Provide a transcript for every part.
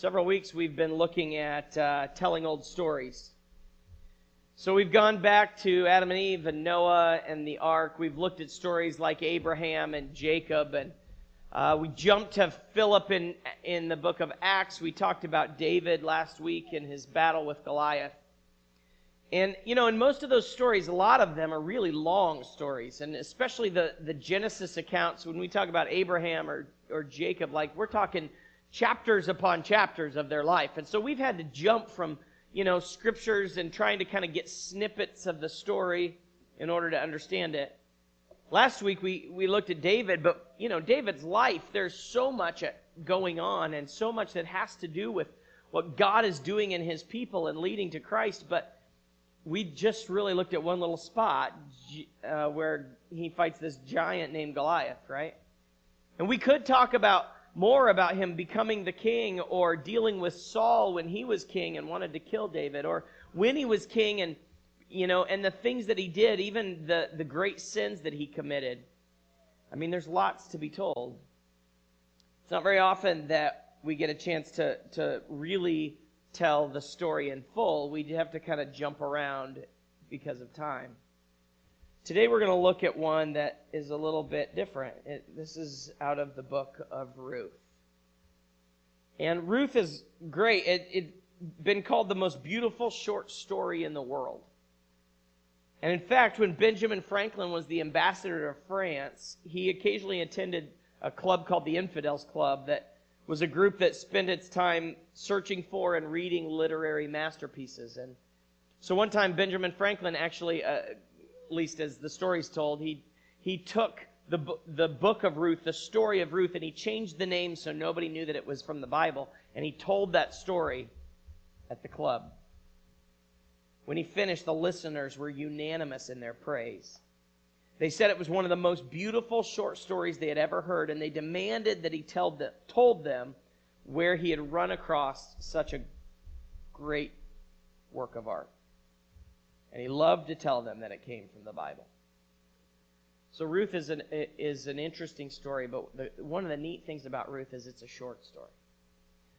several weeks we've been looking at telling old stories. So we've gone back to Adam and Eve and Noah and the ark. We've looked at stories like Abraham and Jacob, and we jumped to Philip in the book of Acts. We talked about David last week in his battle with Goliath. And, you know, in most of those stories, a lot of them are really long stories, and especially the Genesis accounts, when we talk about Abraham or Jacob, like we're talking chapters upon chapters of their life. And so we've had to jump from, you know, scriptures and trying to kind of get snippets of the story in order to understand it. Last week we looked at David, but, you know, David's life, there's so much going on and so much that has to do with what God is doing in his people and leading to Christ. But we just really looked at one little spot where he fights this giant named Goliath, right? And we could talk more about him becoming the king, or dealing with Saul when he was king and wanted to kill David, or when he was king and, you know, and the things that he did, even the great sins that he committed. I mean, there's lots to be told. It's not very often that we get a chance to really tell the story in full. We have to kind of jump around because of time. Today we're going to look at one that is a little bit different. This is out of the book of Ruth. And Ruth is great. It's been called the most beautiful short story in the world. And in fact, when Benjamin Franklin was the ambassador to France, he occasionally attended a club called the Infidels Club, that was a group that spent its time searching for and reading literary masterpieces. And so one time Benjamin Franklin actually, at least as the story's told, he took the book of Ruth, the story of Ruth, and he changed the name so nobody knew that it was from the Bible. And he told that story at the club. When he finished, the listeners were unanimous in their praise. They said it was one of the most beautiful short stories they had ever heard, and they demanded that he told them where he had run across such a great work of art. And he loved to tell them that it came from the Bible. So Ruth is an interesting story, but one of the neat things about Ruth is it's a short story.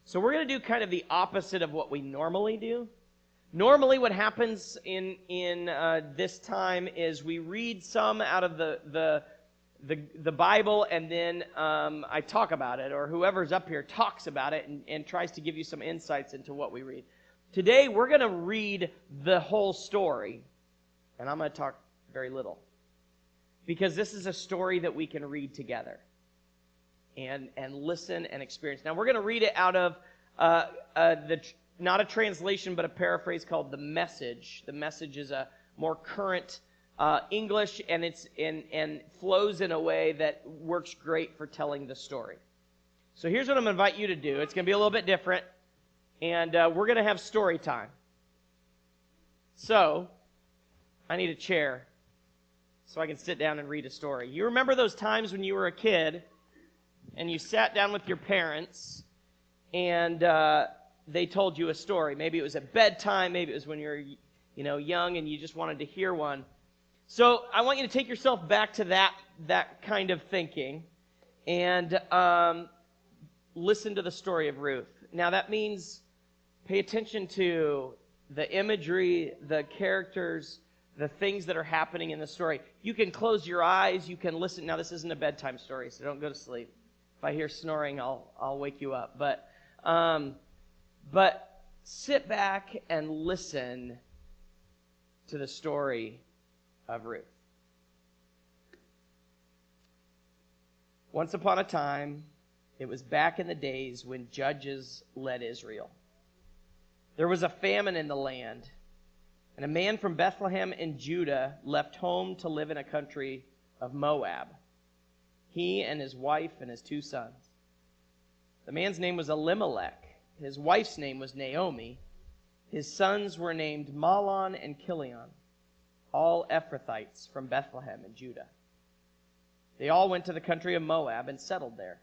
So we're going to do kind of the opposite of what we normally do. Normally what happens in this time is we read some out of the Bible, and then I talk about it, or whoever's up here talks about it and tries to give you some insights into what we read. Today we're going to read the whole story, and I'm going to talk very little, because this is a story that we can read together and listen and experience. Now we're going to read it out of not a translation, but a paraphrase called The Message. The Message is a more current English, and and flows in a way that works great for telling the story. So here's what I'm going to invite you to do. It's going to be a little bit different, and we're going to have story time. So I need a chair so I can sit down and read a story. You remember those times when you were a kid and you sat down with your parents and they told you a story? Maybe it was at bedtime, maybe it was when you were, young and you just wanted to hear one. So I want you to take yourself back to that kind of thinking and listen to the story of Ruth. Now that means pay attention to the imagery, the characters, the things that are happening in the story. You can close your eyes, you can listen. Now this isn't a bedtime story, so don't go to sleep. If I hear snoring, I'll wake you up. But sit back and listen to the story of Ruth. Once upon a time, it was back in the days when judges led Israel. There was a famine in the land, and a man from Bethlehem in Judah left home to live in a country of Moab. He and his wife and his 2 sons. The man's name was Elimelech. His wife's name was Naomi. His sons were named Mahlon and Chilion, all Ephrathites from Bethlehem in Judah. They all went to the country of Moab and settled there.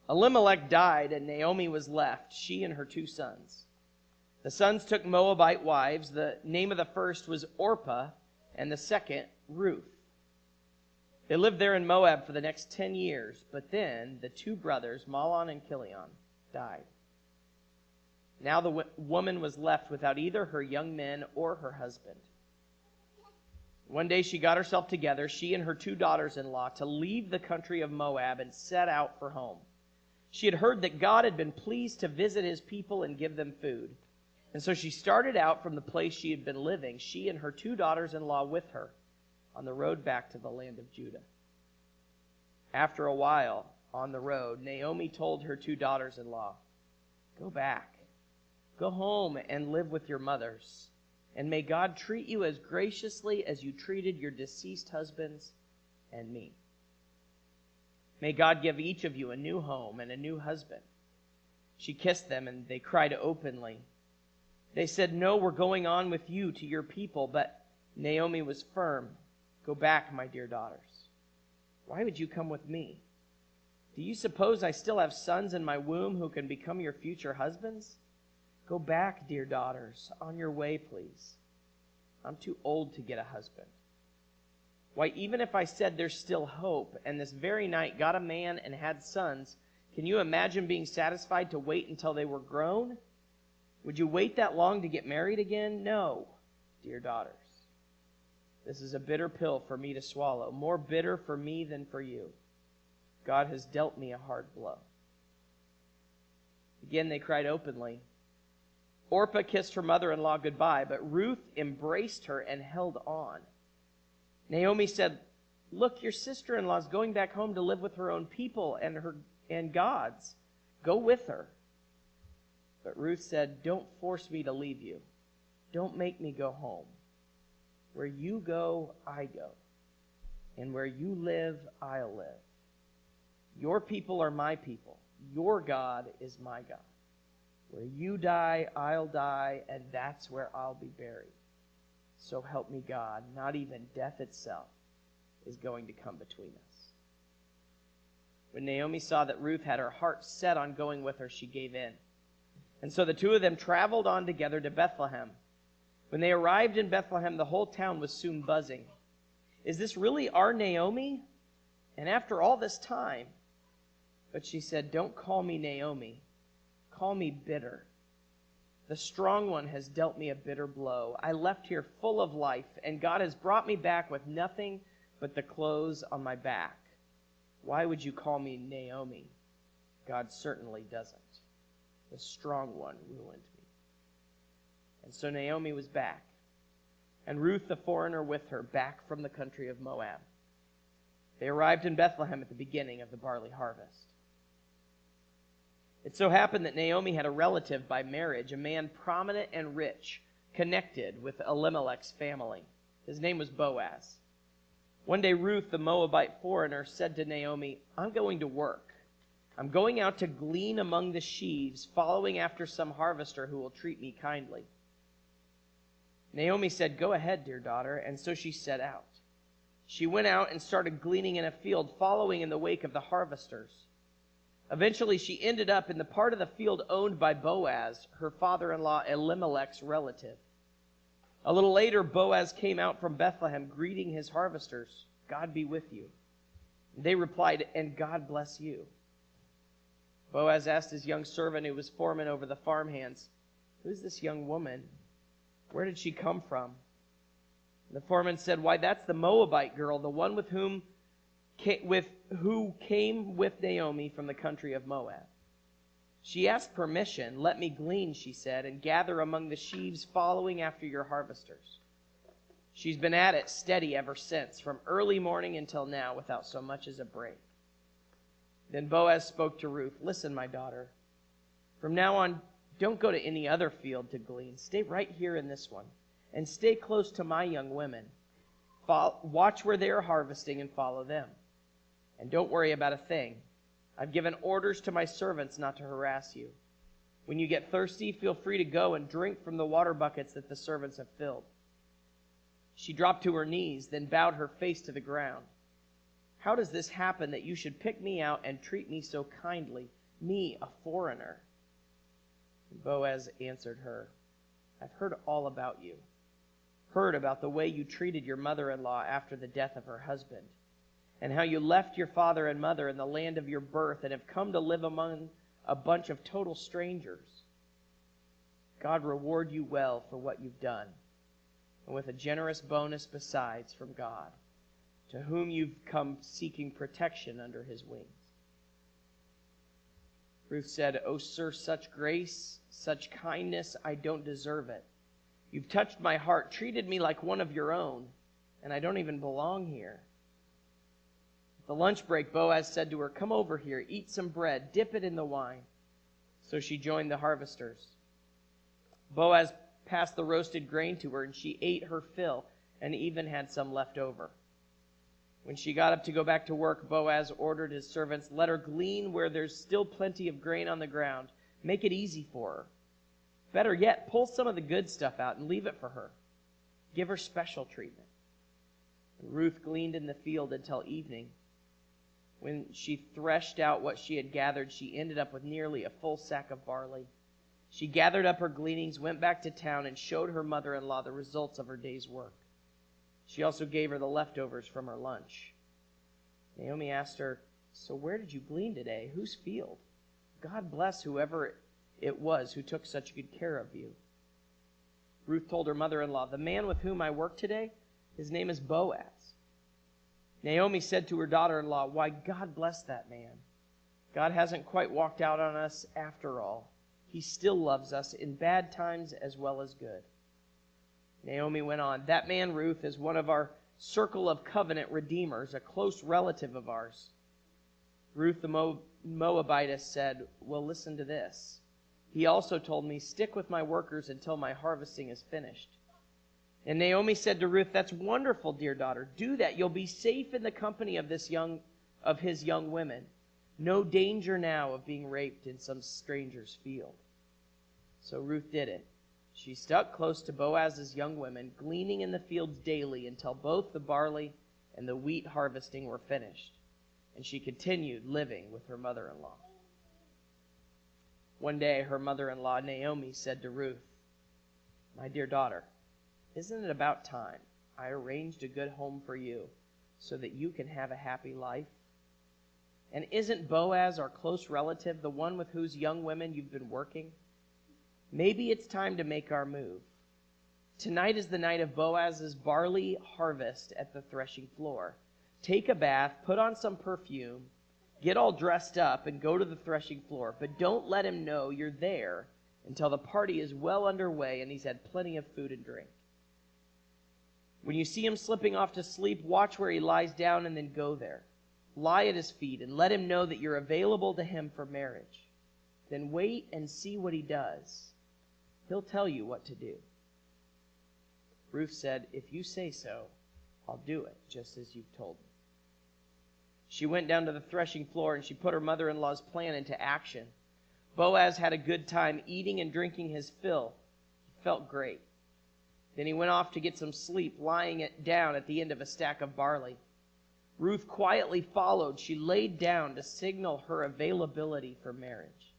Elimelech died, and Naomi was left, she and her 2 sons. The sons took Moabite wives. The name of the first was Orpah, and the second, Ruth. They lived there in Moab for the next 10 years, but then the 2 brothers, Mahlon and Chilion, died. Now the woman was left without either her young men or her husband. One day she got herself together, she and her 2 daughters-in-law, to leave the country of Moab and set out for home. She had heard that God had been pleased to visit his people and give them food. And so she started out from the place she had been living, she and her 2 daughters-in-law with her, on the road back to the land of Judah. After a while, on the road, Naomi told her 2 daughters-in-law, "Go back. Go home and live with your mothers. And may God treat you as graciously as you treated your deceased husbands and me. May God give each of you a new home and a new husband." She kissed them, and they cried openly. They said, "No, we're going on with you to your people." But Naomi was firm. "Go back, my dear daughters. Why would you come with me? Do you suppose I still have sons in my womb who can become your future husbands? Go back, dear daughters, on your way, please. I'm too old to get a husband. Why, even if I said there's still hope, and this very night got a man and had sons, can you imagine being satisfied to wait until they were grown? Would you wait that long to get married again? No, dear daughters. This is a bitter pill for me to swallow, more bitter for me than for you. God has dealt me a hard blow." Again they cried openly. Orpah kissed her mother-in-law goodbye, but Ruth embraced her and held on. Naomi said, "Look, your sister-in-law is going back home to live with her own people and God's. Go with her." But Ruth said, "Don't force me to leave you. Don't make me go home. Where you go, I go. And where you live, I'll live. Your people are my people. Your God is my God. Where you die, I'll die, and that's where I'll be buried. So help me God, not even death itself is going to come between us." When Naomi saw that Ruth had her heart set on going with her, she gave in. And so the 2 of them traveled on together to Bethlehem. When they arrived in Bethlehem, the whole town was soon buzzing. "Is this really our Naomi? And after all this time?" But she said, "Don't call me Naomi. Call me bitter. The strong one has dealt me a bitter blow. I left here full of life, and God has brought me back with nothing but the clothes on my back. Why would you call me Naomi? God certainly doesn't. The strong one ruined me." And so Naomi was back, and Ruth the foreigner with her, back from the country of Moab. They arrived in Bethlehem at the beginning of the barley harvest. It so happened that Naomi had a relative by marriage, a man prominent and rich, connected with Elimelech's family. His name was Boaz. One day Ruth, the Moabite foreigner, said to Naomi, "I'm going to work. I'm going out to glean among the sheaves, following after some harvester who will treat me kindly." Naomi said, "Go ahead, dear daughter," and so she set out. She went out and started gleaning in a field, following in the wake of the harvesters. Eventually, she ended up in the part of the field owned by Boaz, her father-in-law Elimelech's relative. A little later, Boaz came out from Bethlehem, greeting his harvesters. "God be with you." They replied, "And God bless you." Boaz asked his young servant, who was foreman over the farmhands, "Who's this young woman? Where did she come from?" The foreman said, "Why, that's the Moabite girl, the one who came with Naomi from the country of Moab. She asked permission. 'Let me glean,' she said, 'and gather among the sheaves following after your harvesters.' She's been at it steady ever since, from early morning until now, without so much as a break." Then Boaz spoke to Ruth, "Listen, my daughter, from now on, don't go to any other field to glean. Stay right here in this one, and stay close to my young women. Watch where they are harvesting and follow them. And don't worry about a thing. I've given orders to my servants not to harass you. When you get thirsty, feel free to go and drink from the water buckets that the servants have filled." She dropped to her knees, then bowed her face to the ground. "How does this happen that you should pick me out and treat me so kindly, me, a foreigner?" And Boaz answered her, "I've heard all about you. Heard about the way you treated your mother-in-law after the death of her husband, and how you left your father and mother in the land of your birth and have come to live among a bunch of total strangers. God reward you well for what you've done, and with a generous bonus besides from God, to whom you've come seeking protection under his wings." Ruth said, "Oh, sir, such grace, such kindness, I don't deserve it. You've touched my heart, treated me like one of your own, and I don't even belong here." At the lunch break, Boaz said to her, "Come over here, eat some bread, dip it in the wine." So she joined the harvesters. Boaz passed the roasted grain to her, and she ate her fill and even had some left over. When she got up to go back to work, Boaz ordered his servants, "Let her glean where there's still plenty of grain on the ground. Make it easy for her. Better yet, pull some of the good stuff out and leave it for her. Give her special treatment." And Ruth gleaned in the field until evening. When she threshed out what she had gathered, she ended up with nearly a full sack of barley. She gathered up her gleanings, went back to town, and showed her mother-in-law the results of her day's work. She also gave her the leftovers from her lunch. Naomi asked her, "So where did you glean today? Whose field? God bless whoever it was who took such good care of you." Ruth told her mother-in-law, "The man with whom I work today, his name is Boaz." Naomi said to her daughter-in-law, "Why, God bless that man. God hasn't quite walked out on us after all. He still loves us in bad times as well as good." Naomi went on, "That man, Ruth, is one of our circle of covenant redeemers, a close relative of ours." Ruth the Moabitess said, "Well, listen to this. He also told me, 'Stick with my workers until my harvesting is finished.'" And Naomi said to Ruth, "That's wonderful, dear daughter. Do that. You'll be safe in the company of his young women. No danger now of being raped in some stranger's field." So Ruth did it. She stuck close to Boaz's young women, gleaning in the fields daily until both the barley and the wheat harvesting were finished. And she continued living with her mother-in-law. One day, her mother-in-law, Naomi, said to Ruth, "My dear daughter, isn't it about time I arranged a good home for you so that you can have a happy life? And isn't Boaz, our close relative, the one with whose young women you've been working? Maybe it's time to make our move. Tonight is the night of Boaz's barley harvest at the threshing floor. Take a bath, put on some perfume, get all dressed up, and go to the threshing floor. But don't let him know you're there until the party is well underway and he's had plenty of food and drink. When you see him slipping off to sleep, watch where he lies down and then go there. Lie at his feet and let him know that you're available to him for marriage. Then wait and see what he does. He'll tell you what to do." Ruth said, "If you say so, I'll do it, just as you've told me." She went down to the threshing floor and she put her mother-in-law's plan into action. Boaz had a good time eating and drinking his fill. He felt great. Then he went off to get some sleep, lying it down at the end of a stack of barley. Ruth quietly followed. She laid down to signal her availability for marriage.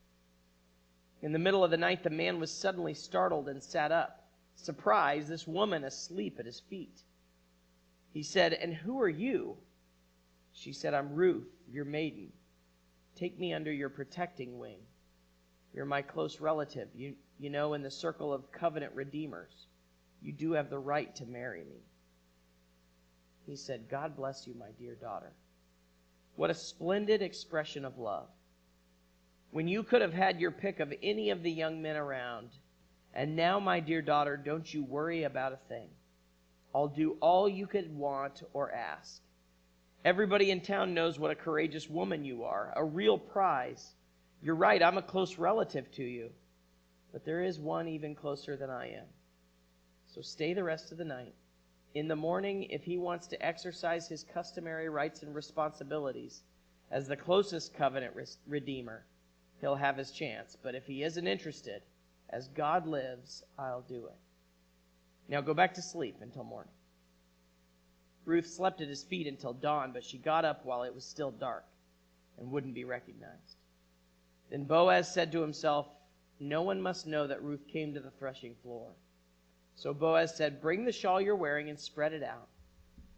In the middle of the night, the man was suddenly startled and sat up. Surprised, this woman asleep at his feet. He said, "And who are you?" She said, "I'm Ruth, your maiden. Take me under your protecting wing. You're my close relative, you know, in the circle of covenant redeemers. You do have the right to marry me." He said, "God bless you, my dear daughter." What a splendid expression of love. When you could have had your pick of any of the young men around. And now, my dear daughter, don't you worry about a thing. I'll do all you could want or ask. Everybody in town knows what a courageous woman you are, a real prize. You're right, I'm a close relative to you. But there is one even closer than I am. So stay the rest of the night. In the morning, if he wants to exercise his customary rights and responsibilities as the closest covenant redeemer, he'll have his chance. But if he isn't interested, as God lives, I'll do it. Now go back to sleep until morning." Ruth slept at his feet until dawn, but she got up while it was still dark and wouldn't be recognized. Then Boaz said to himself, "No one must know that Ruth came to the threshing floor." So Boaz said, "Bring the shawl you're wearing and spread it out."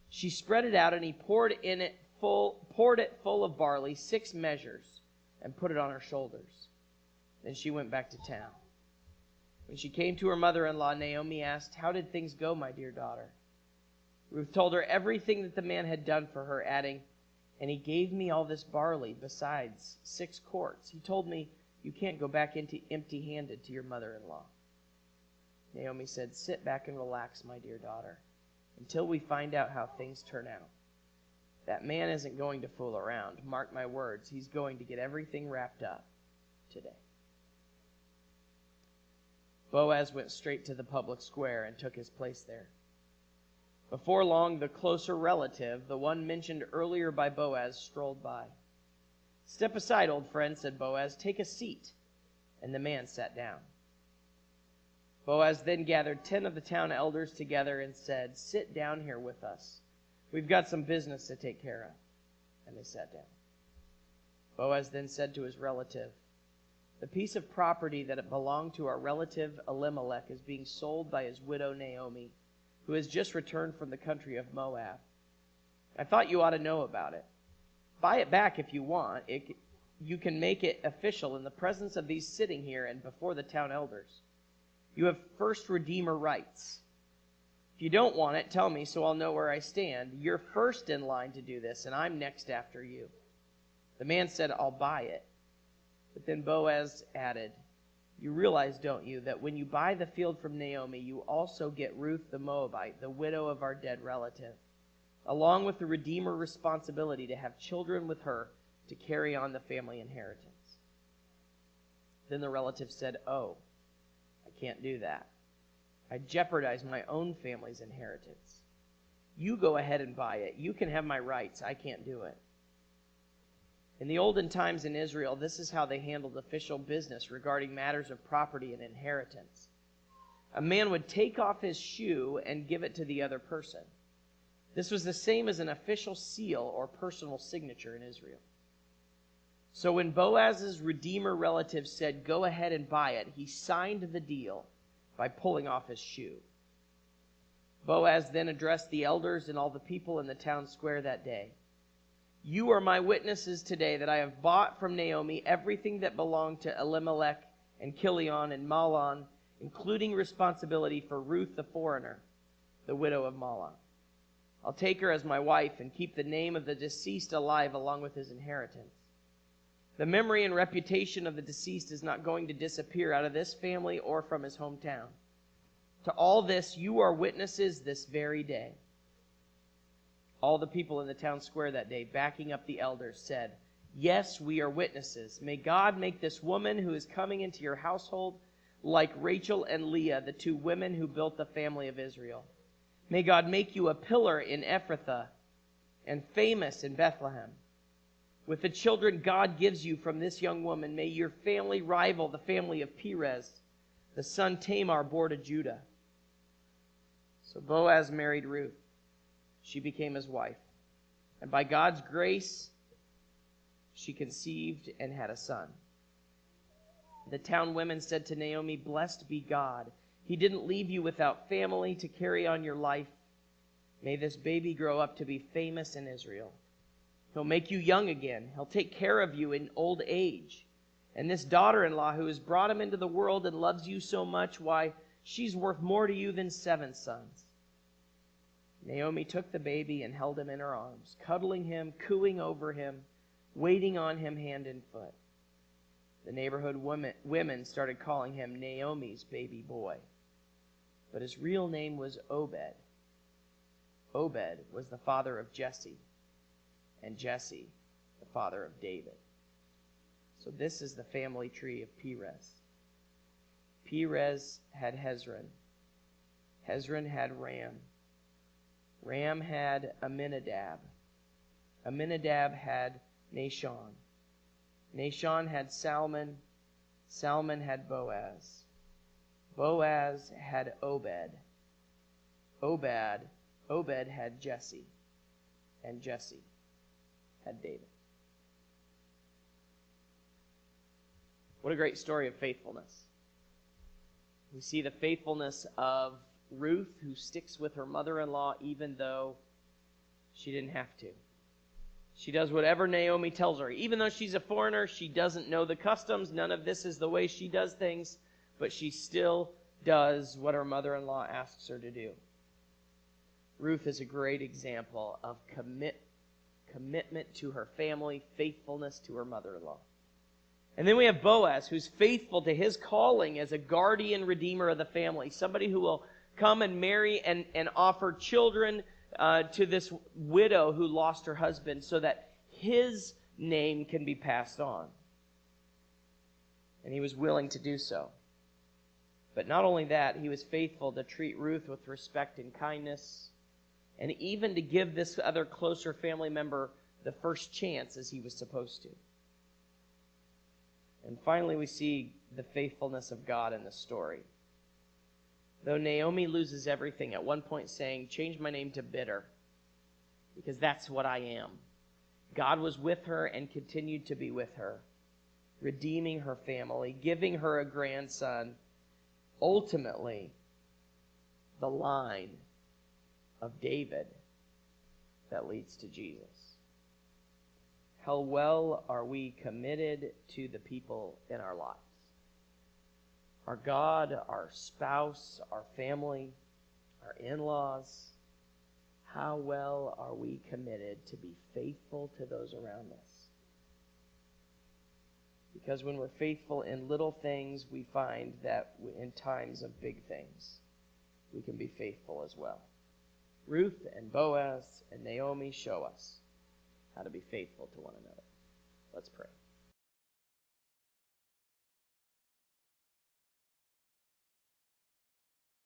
She spread it out, and he poured it full of barley, 6 measures, and put it on her shoulders. Then she went back to town. When she came to her mother-in-law, Naomi asked, "How did things go, my dear daughter?" Ruth told her everything that the man had done for her, adding, "And he gave me all this barley, besides 6 quarts. He told me, 'You can't go back empty-handed to your mother-in-law.'" Naomi said, "Sit back and relax, my dear daughter, until we find out how things turn out. That man isn't going to fool around. Mark my words, he's going to get everything wrapped up today." Boaz went straight to the public square and took his place there. Before long, the closer relative, the one mentioned earlier by Boaz, strolled by. "Step aside, old friend," said Boaz. "Take a seat." And the man sat down. Boaz then gathered 10 of the town elders together and said, "Sit down here with us. We've got some business to take care of." And they sat down. Boaz then said to his relative, "The piece of property that belonged to our relative Elimelech is being sold by his widow Naomi, who has just returned from the country of Moab. I thought you ought to know about it. Buy it back if you want. You can make it official in the presence of these sitting here and before the town elders. You have first redeemer rights. If you don't want it, tell me so I'll know where I stand. You're first in line to do this, and I'm next after you." The man said, "I'll buy it." But then Boaz added, "You realize, don't you, that when you buy the field from Naomi, you also get Ruth the Moabite, the widow of our dead relative, along with the redeemer responsibility to have children with her to carry on the family inheritance." Then the relative said, "Oh, I can't do that. I'd jeopardize my own family's inheritance. You go ahead and buy it. You can have my rights. I can't do it." In the olden times in Israel, this is how they handled official business regarding matters of property and inheritance. A man would take off his shoe and give it to the other person. This was the same as an official seal or personal signature in Israel. So when Boaz's redeemer relative said, "Go ahead and buy it," he signed the deal by pulling off his shoe. Boaz then addressed the elders and all the people in the town square that day. "You are my witnesses today that I have bought from Naomi everything that belonged to Elimelech and Kilion and Mahlon, including responsibility for Ruth the foreigner, the widow of Mahlon. I'll take her as my wife and keep the name of the deceased alive along with his inheritance. The memory and reputation of the deceased is not going to disappear out of this family or from his hometown. To all this you are witnesses this very day." All the people in the town square that day, backing up the elders, said, "Yes, we are witnesses. May God make this woman who is coming into your household like Rachel and Leah, the 2 women who built the family of Israel. May God make you a pillar in Ephrathah and famous in Bethlehem. With the children God gives you from this young woman, may your family rival the family of Perez, the son Tamar bore to Judah." So Boaz married Ruth. She became his wife. And by God's grace, she conceived and had a son. The town women said to Naomi, "Blessed be God. He didn't leave you without family to carry on your life. May this baby grow up to be famous in Israel. He'll make you young again. He'll take care of you in old age. And this daughter-in-law who has brought him into the world and loves you so much, why, she's worth more to you than 7 sons." Naomi took the baby and held him in her arms, cuddling him, cooing over him, waiting on him hand and foot. The neighborhood women started calling him Naomi's baby boy. But his real name was Obed. Obed was the father of Jesse, and Jesse the father of David. So this is the family tree of Perez. Perez had Hezron. Hezron had Ram. Ram had Amminadab. Amminadab had Nahshon. Nahshon had Salmon. Salmon had Boaz. Boaz had Obed. Obed had Jesse. And Jesse had David. What a great story of faithfulness. We see the faithfulness of Ruth, who sticks with her mother-in-law even though she didn't have to. She does whatever Naomi tells her. Even though she's a foreigner, she doesn't know the customs. None of this is the way she does things, but she still does what her mother-in-law asks her to do. Ruth is a great example of commitment to her family, faithfulness to her mother-in-law. And then we have Boaz, who's faithful to his calling as a guardian redeemer of the family, somebody who will come and marry and offer children to this widow who lost her husband so that his name can be passed on. And he was willing to do so. But not only that, he was faithful to treat Ruth with respect and kindness, and even to give this other closer family member the first chance as he was supposed to. And finally, we see the faithfulness of God in the story. Though Naomi loses everything, at one point saying, "Change my name to bitter, because that's what I am." God was with her and continued to be with her, redeeming her family, giving her a grandson, ultimately the line of David that leads to Jesus. How well are we committed to the people in our lives? Our God, our spouse, our family, our in-laws. How well are we committed to be faithful to those around us? Because when we're faithful in little things, we find that in times of big things, we can be faithful as well. Ruth and Boaz and Naomi show us how to be faithful to one another. Let's pray.